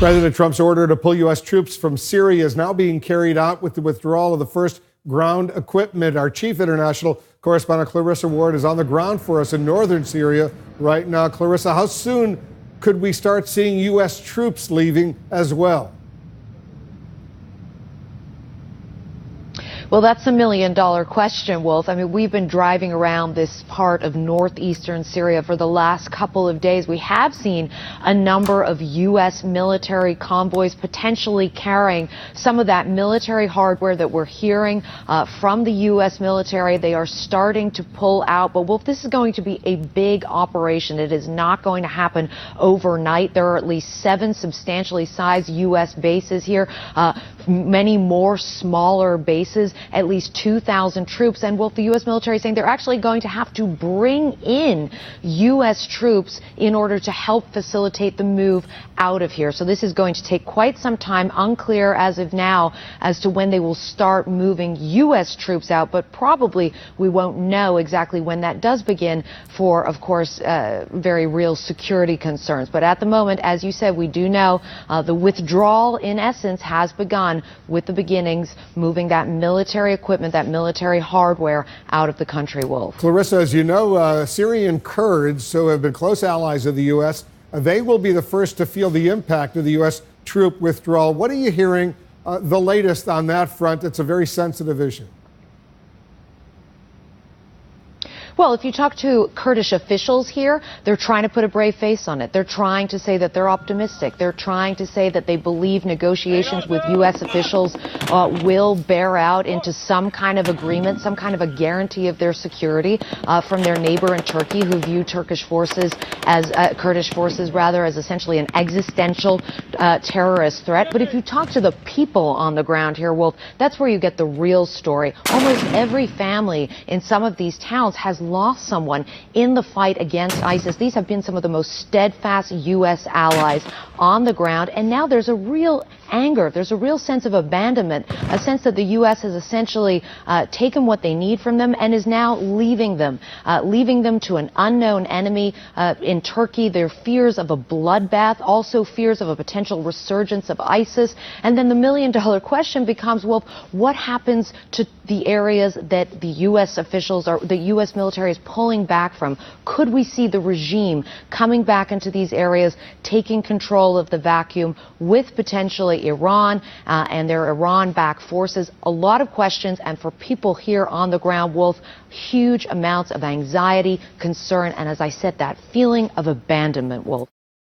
President Trump's order to pull U.S. troops from Syria is now being carried out with the withdrawal of the first ground equipment. Our chief international correspondent Clarissa Ward is on the ground for us in northern Syria right now. Clarissa, how soon could we start seeing U.S. troops leaving as well? Well, that's $1 million question, Wolf. I mean, we've been driving around this part of northeastern Syria for the last couple of days. We have seen a number of U.S. military convoys potentially carrying some of that military hardware that we're hearing from the U.S. military. They are starting to pull out. But, Wolf, this is going to be a big operation. It is not going to happen overnight. There are at least 7 substantially sized U.S. bases here, many more smaller bases, at least 2,000 troops. And Wolf, the U.S. military is saying they're actually going to have to bring in U.S. troops in order to help facilitate the move out of here. So this is going to take quite some time, unclear as of now as to when they will start moving U.S. troops out, but probably we won't know exactly when that does begin for, of course, very real security concerns. But at the moment, as you said, we do know the withdrawal, in essence, has begun with the beginnings, moving that military equipment, that military hardware out of the country, Wolf. Clarissa, as you know, Syrian Kurds, who have been close allies of the U.S., they will be the first to feel the impact of the U.S. troop withdrawal. What are you hearing the latest on that front? It's a very sensitive issue. Well, if you talk to Kurdish officials here, they're trying to put a brave face on it. They're trying to say that they're optimistic. They're trying to say that they believe negotiations with U.S. officials will bear out into some kind of agreement, some kind of a guarantee of their security from their neighbor in Turkey, who view Turkish forces as Kurdish forces rather as essentially an existential terrorist threat. But if you talk to the people on the ground here, Wolf, that's where you get the real story. Almost every family in some of these towns has lost someone in the fight against ISIS. These have been some of the most steadfast U.S. allies on the ground, and now there's a real anger, there's a real sense of abandonment, a sense that the U.S. has essentially taken what they need from them and is now leaving them to an unknown enemy. In Turkey, there are fears of a bloodbath, also fears of a potential resurgence of ISIS. And then the $1 million question becomes, well, what happens to the areas that the U.S. officials or the U.S. military is pulling back from? Could we see the regime coming back into these areas, taking control of the vacuum with potentially Iran and their Iran-backed forces? A lot of questions, and for people here on the ground, Wolf, huge amounts of anxiety, concern, and as I said, that feeling of abandonment, Wolf.